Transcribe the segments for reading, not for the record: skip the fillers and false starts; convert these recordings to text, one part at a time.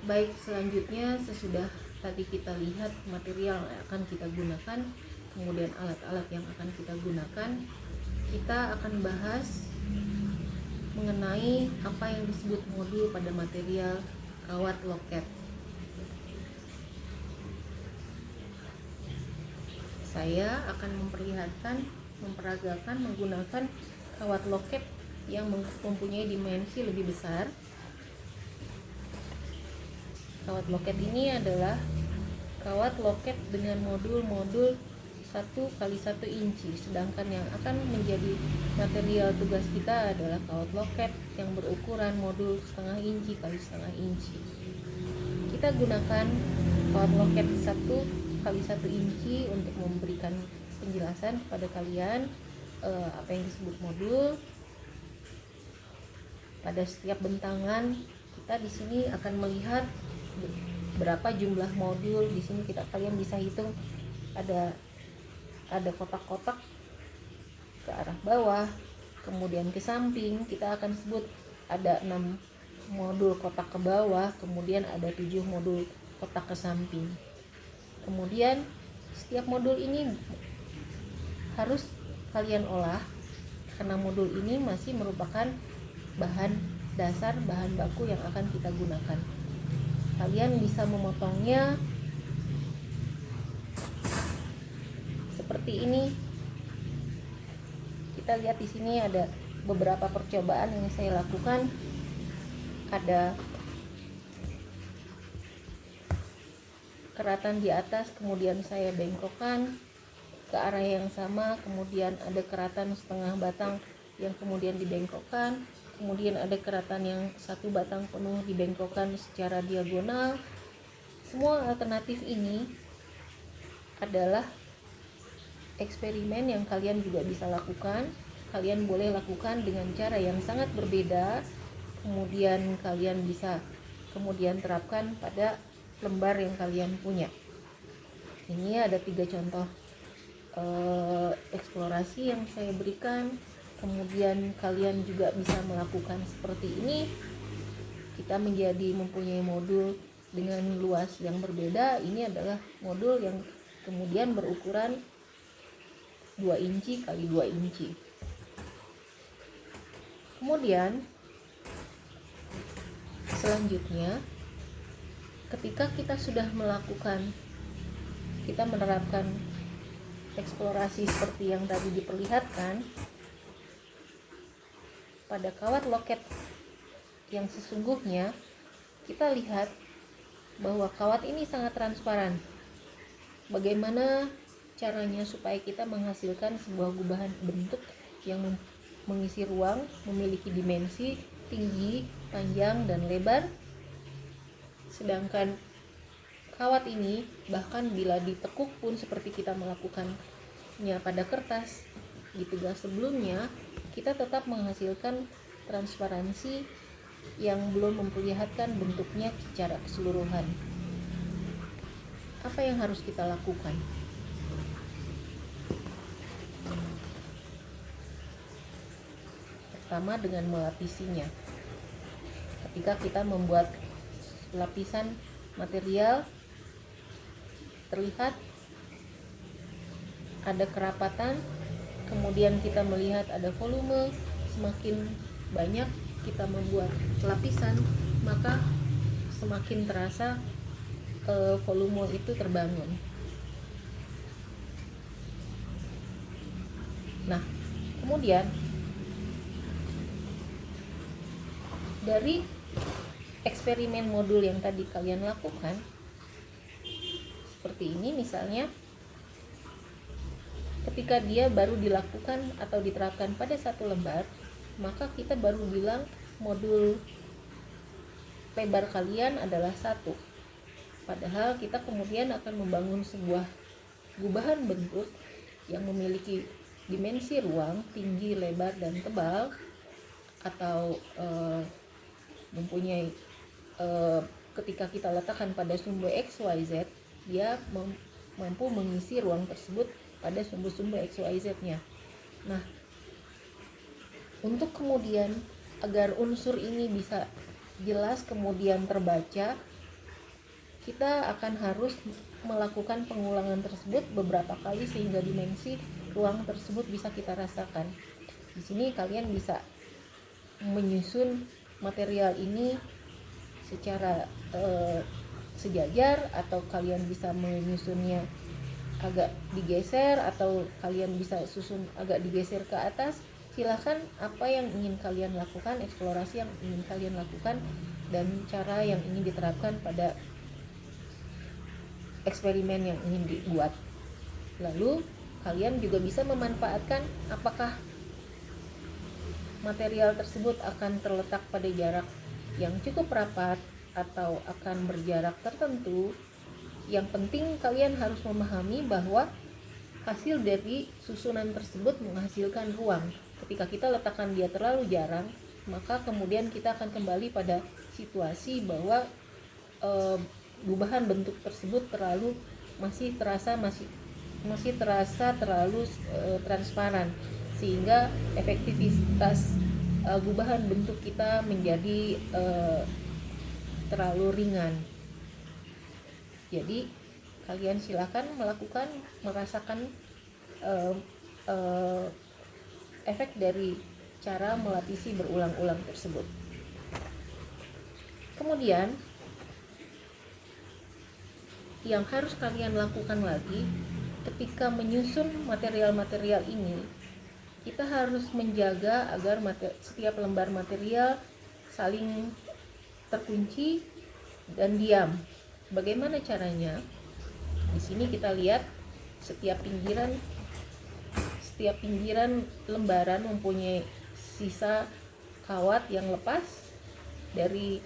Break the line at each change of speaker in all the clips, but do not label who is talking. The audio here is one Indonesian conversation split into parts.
Baik, selanjutnya sesudah tadi kita lihat material yang akan kita gunakan, kemudian alat-alat yang akan kita gunakan, kita akan bahas mengenai apa yang disebut modul pada material kawat loket. Saya akan memperagakan menggunakan kawat loket yang mempunyai dimensi lebih besar. Kawat loket ini adalah kawat loket dengan modul-modul 1x1 inci, sedangkan yang akan menjadi material tugas kita adalah kawat loket yang berukuran modul setengah inci kali setengah inci. Kita gunakan kawat loket 1x1 inci untuk memberikan penjelasan kepada kalian apa yang disebut modul. Pada setiap bentangan kita di sini akan melihat berapa jumlah modul. Di sini kalian bisa hitung ada kotak-kotak ke arah bawah, kemudian ke samping kita akan sebut ada 6 modul kotak ke bawah, kemudian ada 7 modul kotak ke samping. Kemudian setiap modul ini harus kalian olah karena modul ini masih merupakan bahan dasar, bahan baku yang akan kita gunakan. Kalian bisa memotongnya seperti ini. Kita lihat di sini ada beberapa percobaan yang saya lakukan. Ada keratan di atas, kemudian saya bengkokkan ke arah yang sama, kemudian ada keratan setengah batang yang kemudian dibengkokkan, kemudian ada keratan yang 1 batang penuh dibengkokkan secara diagonal. Semua alternatif ini adalah eksperimen yang kalian juga bisa lakukan. Kalian boleh lakukan dengan cara yang sangat berbeda, kemudian kalian bisa kemudian terapkan pada lembar yang kalian punya. Ini ada 3 contoh eksplorasi yang saya berikan. Kemudian kalian juga bisa melakukan seperti ini. Kita mempunyai modul dengan luas yang berbeda. Ini adalah modul yang kemudian berukuran 2 inci kali 2 inci. Kemudian selanjutnya, ketika kita sudah menerapkan eksplorasi seperti yang tadi diperlihatkan pada kawat loket yang sesungguhnya, kita lihat bahwa kawat ini sangat transparan. Bagaimana caranya supaya kita menghasilkan sebuah gubahan bentuk yang mengisi ruang, memiliki dimensi tinggi, panjang, dan lebar. Sedangkan kawat ini bahkan bila ditekuk pun seperti kita melakukannya pada kertas di tugas sebelumnya, kita tetap menghasilkan transparansi yang belum memperlihatkan bentuknya secara keseluruhan. Apa yang harus kita lakukan? Pertama, dengan melapisinya. Ketika kita membuat lapisan material, terlihat ada kerapatan, kemudian kita melihat ada volume. Semakin banyak kita membuat lapisan, maka semakin terasa volume itu terbangun. Nah, kemudian dari eksperimen modul yang tadi kalian lakukan, seperti ini misalnya, ketika dia baru dilakukan atau diterapkan pada 1 lembar, maka kita baru bilang modul lebar kalian adalah 1. Padahal kita kemudian akan membangun sebuah gubahan bentuk yang memiliki dimensi ruang, tinggi, lebar, dan tebal, atau mempunyai ketika kita letakkan pada sumbu XYZ, dia mampu mengisi ruang tersebut pada sumbu-sumbu XYZ-nya. Nah, untuk kemudian agar unsur ini bisa jelas kemudian terbaca, kita akan harus melakukan pengulangan tersebut beberapa kali sehingga dimensi ruang tersebut bisa kita rasakan. Di sini kalian bisa menyusun material ini secara sejajar, atau kalian bisa menyusunnya agak digeser, atau kalian bisa susun agak digeser ke atas. Silahkan apa yang ingin kalian lakukan, eksplorasi yang ingin kalian lakukan, dan cara yang ingin diterapkan pada eksperimen yang ingin dibuat. Lalu kalian juga bisa memanfaatkan apakah material tersebut akan terletak pada jarak yang cukup rapat atau akan berjarak tertentu. Yang penting kalian harus memahami bahwa hasil dari susunan tersebut menghasilkan ruang. Ketika kita letakkan dia terlalu jarang, maka kemudian kita akan kembali pada situasi bahwa gubahan bentuk tersebut masih terasa terlalu transparan, sehingga efektivitas gubahan bentuk kita menjadi terlalu ringan. Jadi kalian silakan merasakan efek dari cara melapisi berulang-ulang tersebut. Kemudian yang harus kalian lakukan lagi ketika menyusun material-material ini, kita harus menjaga agar setiap lembar material saling terkunci dan diam. Bagaimana caranya? Di sini kita lihat setiap pinggiran lembaran mempunyai sisa kawat yang lepas dari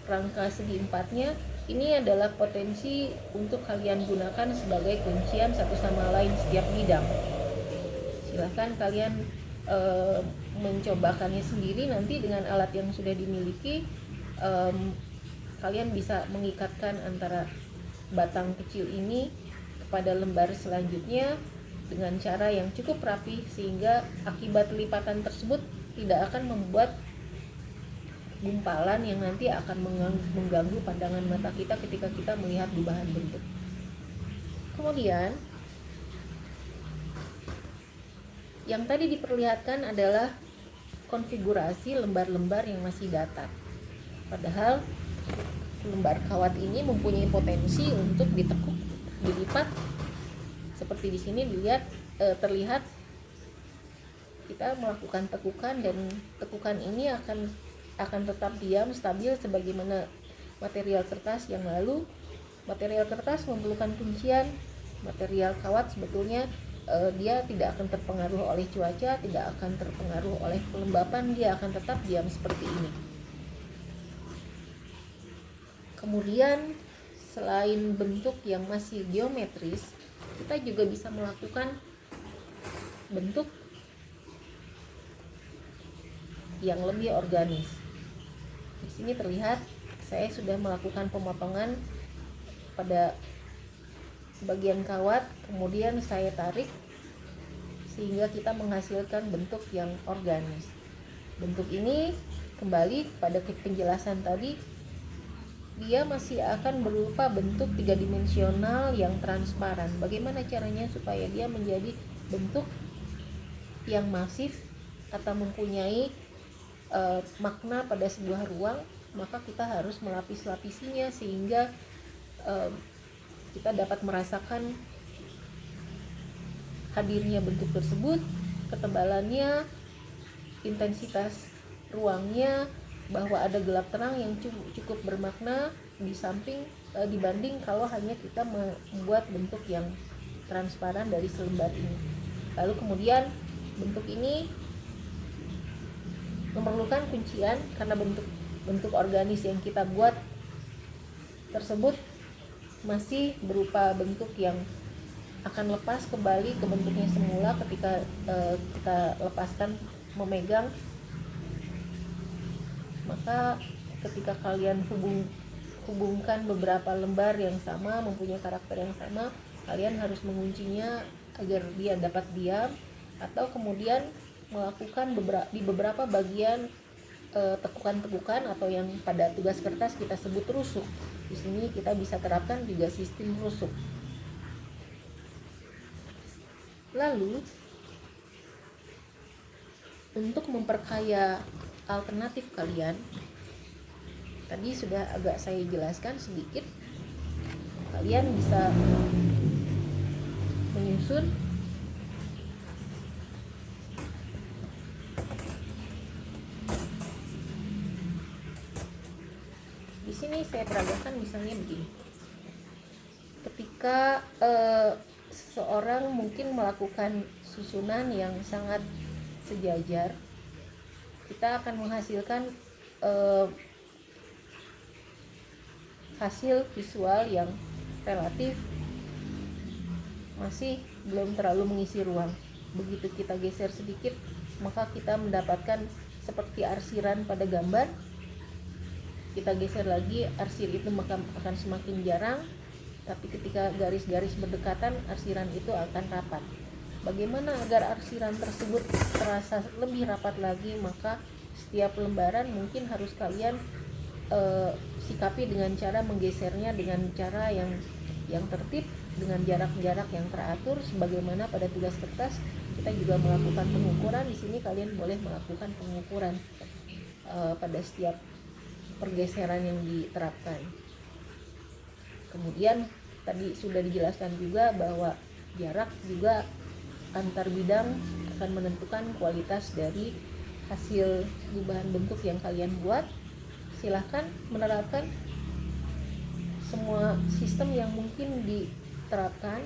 rangka segi empatnya. Ini adalah potensi untuk kalian gunakan sebagai kuncian satu sama lain setiap bidang. Silahkan kalian mencobakannya sendiri nanti dengan alat yang sudah dimiliki. Kalian bisa mengikatkan antara batang kecil ini kepada lembar selanjutnya dengan cara yang cukup rapi, sehingga akibat lipatan tersebut tidak akan membuat gumpalan yang nanti akan mengganggu pandangan mata kita ketika kita melihat gubahan bentuk. Kemudian yang tadi diperlihatkan adalah konfigurasi lembar-lembar yang masih datar. Padahal lembar kawat ini mempunyai potensi untuk ditekuk, dilipat. Seperti di sini terlihat kita melakukan tekukan, dan tekukan ini akan tetap diam stabil sebagaimana material kertas yang lalu. Material kertas memerlukan kuncian. Material kawat sebetulnya dia tidak akan terpengaruh oleh cuaca, tidak akan terpengaruh oleh kelembapan, dia akan tetap diam seperti ini. Kemudian selain bentuk yang masih geometris, kita juga bisa melakukan bentuk yang lebih organis. Di sini terlihat saya sudah melakukan pemotongan pada bagian kawat, kemudian saya tarik sehingga kita menghasilkan bentuk yang organis. Bentuk ini kembali pada penjelasan tadi, dia masih akan berupa bentuk tiga-dimensional yang transparan. Bagaimana caranya supaya dia menjadi bentuk yang masif atau mempunyai makna pada sebuah ruang? Maka kita harus melapis-lapisinya sehingga kita dapat merasakan hadirnya bentuk tersebut, ketebalannya, intensitas ruangnya, bahwa ada gelap terang yang cukup bermakna di samping dibanding kalau hanya kita membuat bentuk yang transparan dari selembar ini. Lalu kemudian bentuk ini memerlukan kuncian karena bentuk organis yang kita buat tersebut masih berupa bentuk yang akan lepas kembali ke bentuknya semula ketika kita lepaskan memegang. Maka ketika kalian hubungkan beberapa lembar yang sama, mempunyai karakter yang sama, kalian harus menguncinya agar dia dapat diam, atau kemudian melakukan di beberapa bagian tekukan-tekukan atau yang pada tugas kertas kita sebut rusuk. Di sini kita bisa terapkan juga sistem rusuk. Lalu untuk memperkaya alternatif kalian, tadi sudah agak saya jelaskan sedikit. Kalian bisa menyusun di sini. Saya peragakan misalnya begini. Ketika seseorang mungkin melakukan susunan yang sangat sejajar, kita akan menghasilkan hasil visual yang relatif masih belum terlalu mengisi ruang. Begitu kita geser sedikit, maka kita mendapatkan seperti arsiran pada gambar. Kita geser lagi, arsir itu maka akan semakin jarang, tapi ketika garis-garis berdekatan, arsiran itu akan rapat. Bagaimana agar arsiran tersebut terasa lebih rapat lagi? Maka setiap lembaran mungkin harus kalian sikapi dengan cara menggesernya dengan cara yang tertib, dengan jarak-jarak yang teratur. Sebagaimana pada tugas kertas kita juga melakukan pengukuran, di sini kalian boleh melakukan pengukuran pada setiap pergeseran yang diterapkan. Kemudian tadi sudah dijelaskan juga bahwa jarak juga antar bidang akan menentukan kualitas dari hasil gubahan bentuk yang kalian buat. Silahkan menerapkan semua sistem yang mungkin diterapkan.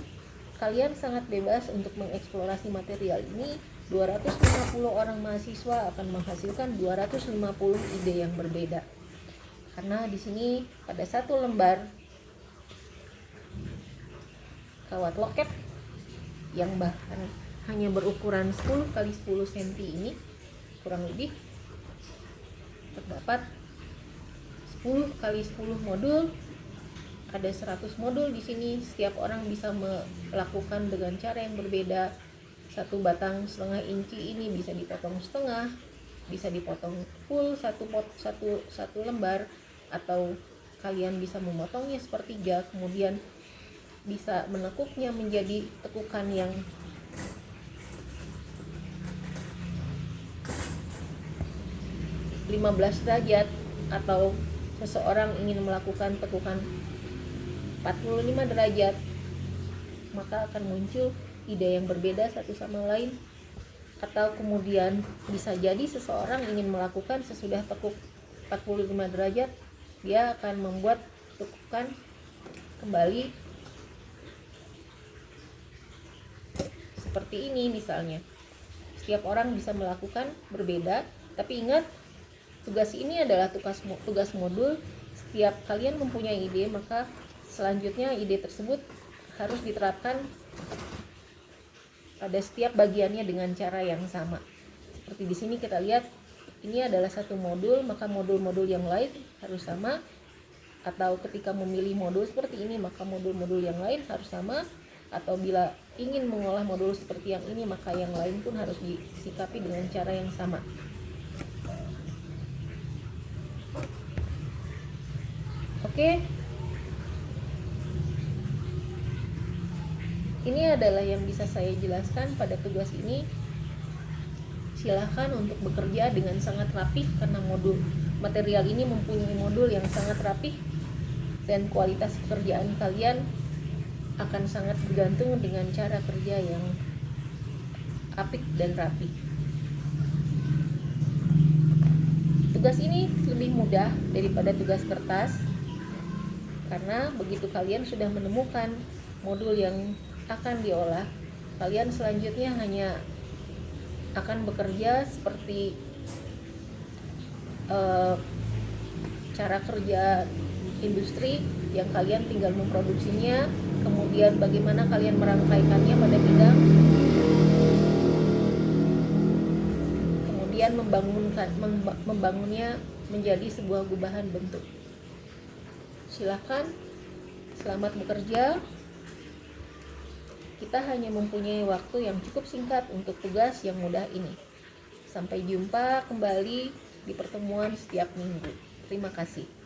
Kalian sangat bebas untuk mengeksplorasi material ini. 250 orang mahasiswa akan menghasilkan 250 ide yang berbeda. Karena di sini pada satu lembar kawat loket yang bahkan hanya berukuran 10 x 10 cm ini kurang lebih terdapat 10 x 10 modul. Ada 100 modul di sini. Setiap orang bisa melakukan dengan cara yang berbeda. Satu batang setengah inci ini bisa dipotong setengah, bisa dipotong full satu lembar, atau kalian bisa memotongnya sepertiga, kemudian bisa menekuknya menjadi tekukan yang (15 derajat), atau seseorang ingin melakukan tekukan 45 derajat, maka akan muncul ide yang berbeda satu sama lain. Atau kemudian bisa jadi seseorang ingin melakukan sesudah tekuk 45 derajat, dia akan membuat tekukan kembali seperti ini misalnya. Setiap orang bisa melakukan berbeda, tapi ingat, tugas ini adalah tugas modul. Setiap kalian mempunyai ide, maka selanjutnya ide tersebut harus diterapkan pada setiap bagiannya dengan cara yang sama. Seperti di sini kita lihat, ini adalah satu modul, maka modul-modul yang lain harus sama. Atau ketika memilih modul seperti ini, maka modul-modul yang lain harus sama. Atau bila ingin mengolah modul seperti yang ini, maka yang lain pun harus disikapi dengan cara yang sama. Oke. Ini adalah yang bisa saya jelaskan pada tugas ini. Silahkan untuk bekerja dengan sangat rapih, karena material ini mempunyai modul yang sangat rapih, dan kualitas pekerjaan kalian akan sangat bergantung dengan cara kerja yang apik dan rapi. Tugas ini lebih mudah daripada tugas kertas, karena begitu kalian sudah menemukan modul yang akan diolah, kalian selanjutnya hanya akan bekerja seperti cara kerja industri yang kalian tinggal memproduksinya, kemudian bagaimana kalian merangkaikannya pada bidang, kemudian membangunnya menjadi sebuah gubahan bentuk. Silakan, selamat bekerja. Kita hanya mempunyai waktu yang cukup singkat untuk tugas yang mudah ini. Sampai jumpa kembali di pertemuan setiap minggu. Terima kasih.